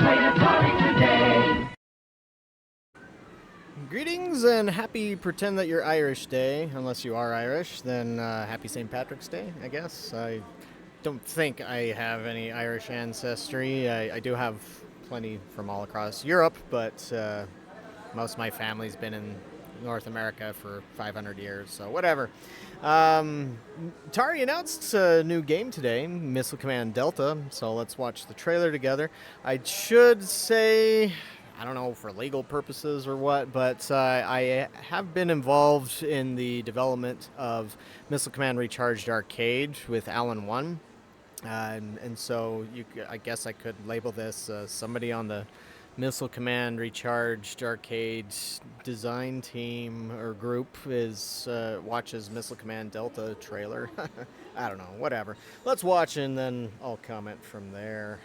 played Atari today. Greetings and happy Pretend That You're Irish Day. Unless you are Irish, then happy St. Patrick's Day, I guess. I don't think I have any Irish ancestry. I do have plenty from all across Europe, but most of my family's been in North America for 500 years, so whatever. Atari announced a new game today, Missile Command Delta, so let's watch the trailer together. I should say, I don't know for legal purposes or what, but I have been involved in the development of Missile Command Recharged Arcade with Alan 1. And so I guess I could label this somebody on the Missile Command Recharged Arcade design team or group watches Missile Command Delta trailer. I don't know, whatever. Let's watch and then I'll comment from there.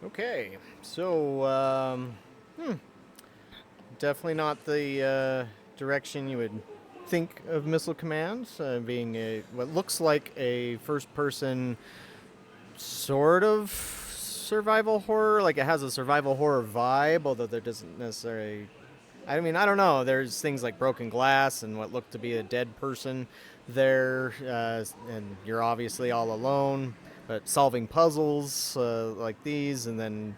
Okay, so definitely not the direction you would think of Missile Command, being what looks like a first-person sort of survival horror. Like it has a survival horror vibe, although there doesn't necessarily. I mean, I don't know. There's things like broken glass and what looked to be a dead person there, and you're obviously all alone. But solving puzzles like these, and then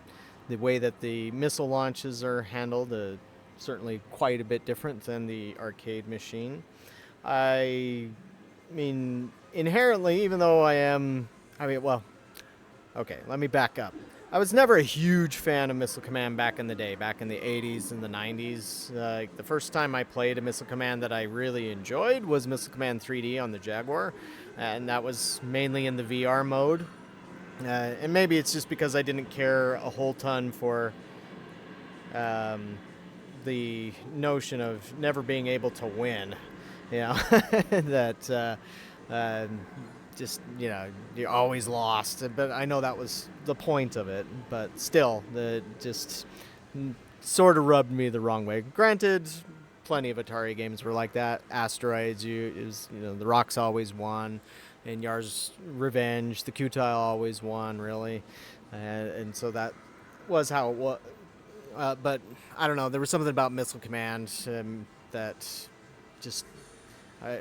the way that the missile launches are handled, certainly quite a bit different than the arcade machine. I mean, inherently, even though okay, let me back up. I was never a huge fan of Missile Command back in the day, back in the 80s and the 90s. The first time I played a Missile Command that I really enjoyed was Missile Command 3D on the Jaguar, and that was mainly in the VR mode. And maybe it's just because I didn't care a whole ton for the notion of never being able to win. That just, you're always lost. But I know that was the point of it. But still, just sort of rubbed me the wrong way. Granted, plenty of Atari games were like that. Asteroids, the Rocks always won. And Yar's Revenge, the Qtile always won, really. And so that was how it was. But I don't know, there was something about Missile Command that just... I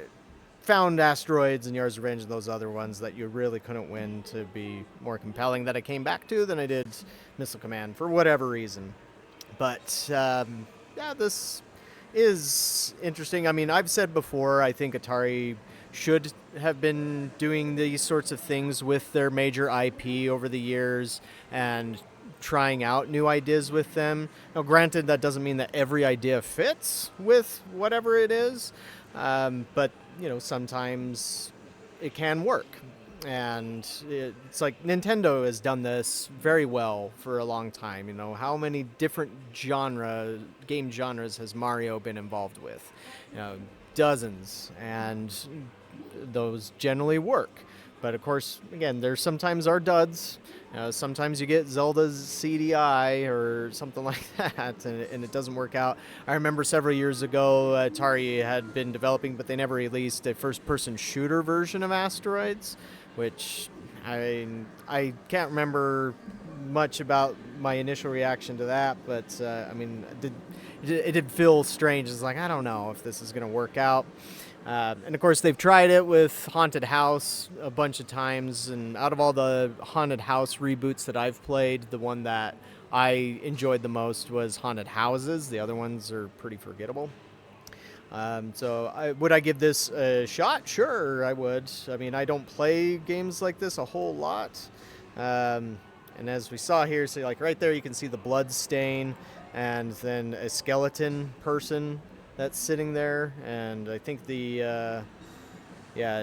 found Asteroids and Yar's Revenge and those other ones that you really couldn't win to be more compelling that I came back to than I did Missile Command for whatever reason. But, this is interesting. I mean, I've said before, I think Atari should have been doing these sorts of things with their major IP over the years and trying out new ideas with them. Now, granted, that doesn't mean that every idea fits with whatever it is, but, sometimes it can work. And it's like Nintendo has done this very well for a long time. How many different game genres has Mario been involved with? Dozens, and those generally work. But of course, again, there sometimes are duds. Sometimes you get Zelda's CDI or something like that, and it doesn't work out. I remember several years ago, Atari had been developing, but they never released a first-person shooter version of Asteroids, which I can't remember much about my initial reaction to that, but it did feel strange. It's like, I don't know if this is going to work out. And of course, they've tried it with Haunted House a bunch of times, and out of all the Haunted House reboots that I've played, the one that I enjoyed the most was Haunted Houses. The other ones are pretty forgettable. Would I give this a shot? Sure, I would. I mean, I don't play games like this a whole lot. And as we saw here, so like right there, you can see the blood stain and then a skeleton person that's sitting there. And I think it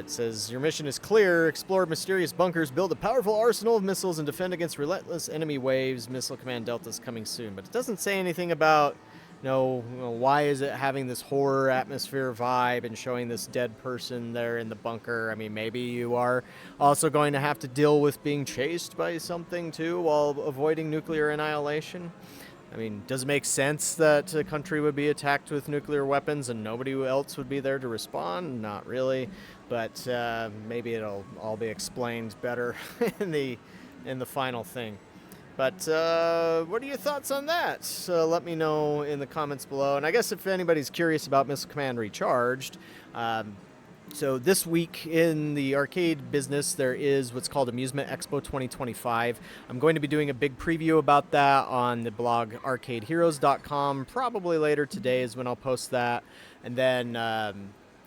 says your mission is clear. Explore mysterious bunkers, build a powerful arsenal of missiles, and defend against relentless enemy waves. Missile Command Delta's coming soon. But it doesn't say anything about, why is it having this horror atmosphere vibe and showing this dead person there in the bunker? I mean, maybe you are also going to have to deal with being chased by something too while avoiding nuclear annihilation. I mean, does it make sense that a country would be attacked with nuclear weapons and nobody else would be there to respond? Not really, but maybe it'll all be explained better in the final thing. But what are your thoughts on that? Let me know in the comments below. And I guess if anybody's curious about Missile Command Recharged, so this week in the arcade business, there is what's called Amusement Expo 2025. I'm going to be doing a big preview about that on the blog arcadeheroes.com. Probably later today is when I'll post that. And then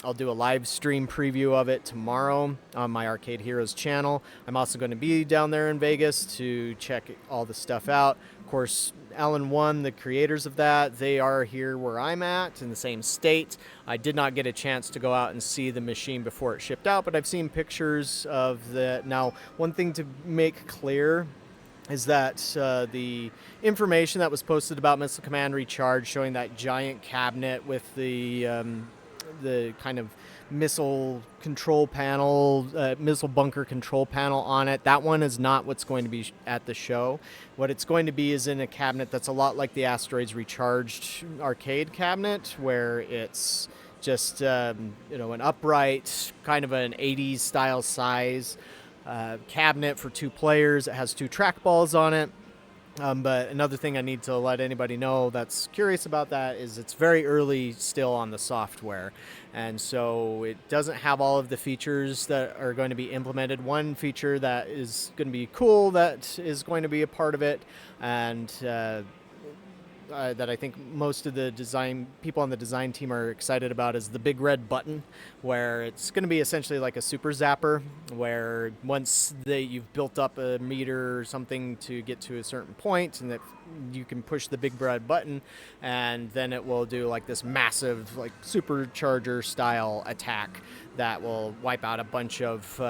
I'll do a live stream preview of it tomorrow on my Arcade Heroes channel. I'm also going to be down there in Vegas to check all the stuff out. Of course, Alan One, the creators of that, they are here where I'm at in the same state. I did not get a chance to go out and see the machine before it shipped out, but I've seen pictures of the. Now, one thing to make clear is that the information that was posted about Missile Command Recharge showing that giant cabinet with the kind of missile control panel, missile bunker control panel on it. That one is not what's going to be at the show. What it's going to be is in a cabinet that's a lot like the Asteroids Recharged arcade cabinet, where it's just an upright, kind of an 80s style size cabinet for 2 players. It has 2 trackballs on it. But another thing I need to let anybody know that's curious about that is it's very early still on the software. And so it doesn't have all of the features that are going to be implemented. One feature that is going to be cool that is going to be a part of it, and that I think most of the people on the design team are excited about is the big red button, where it's going to be essentially like a super zapper, where once you've built up a meter or something to get to a certain point, and that you can push the big red button, and then it will do like this massive like supercharger style attack that will wipe out a bunch of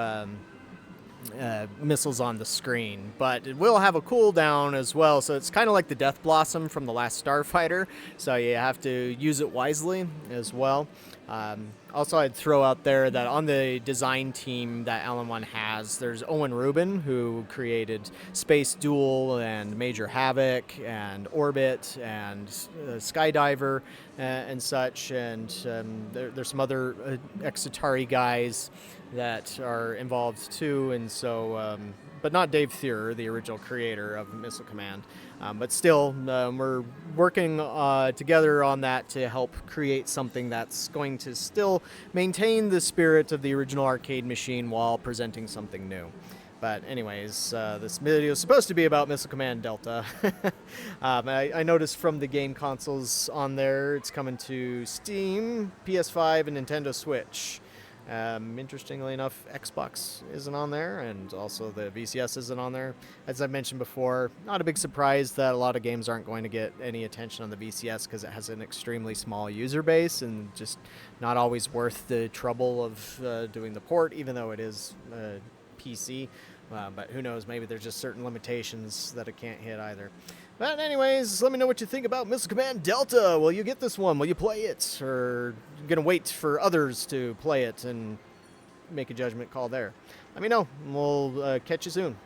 missiles on the screen. But it will have a cooldown as well, so it's kind of like the Death Blossom from the last Starfighter, so you have to use it wisely as well. Also, I'd throw out there that on the design team that Alan One has, there's Owen Rubin, who created Space Duel and Major Havoc and Orbit and Skydiver and such, and there's some other ex-Atari guys that are involved too, and so but not Dave Thurer, the original creator of Missile Command. But still, we're working together on that to help create something that's going to still maintain the spirit of the original arcade machine while presenting something new. But anyways, this video is supposed to be about Missile Command Delta. I noticed from the game consoles on there, it's coming to Steam, PS5, and Nintendo Switch. Interestingly enough, Xbox isn't on there, and also the VCS isn't on there. As I mentioned before, not a big surprise that a lot of games aren't going to get any attention on the VCS because it has an extremely small user base and just not always worth the trouble of doing the port, even though it is PC. But who knows, maybe there's just certain limitations that it can't hit either. But anyways, let me know what you think about Missile Command Delta. Will you get this one? Will you play it? Or are you going to wait for others to play it and make a judgment call there? let me know. We'll catch you soon.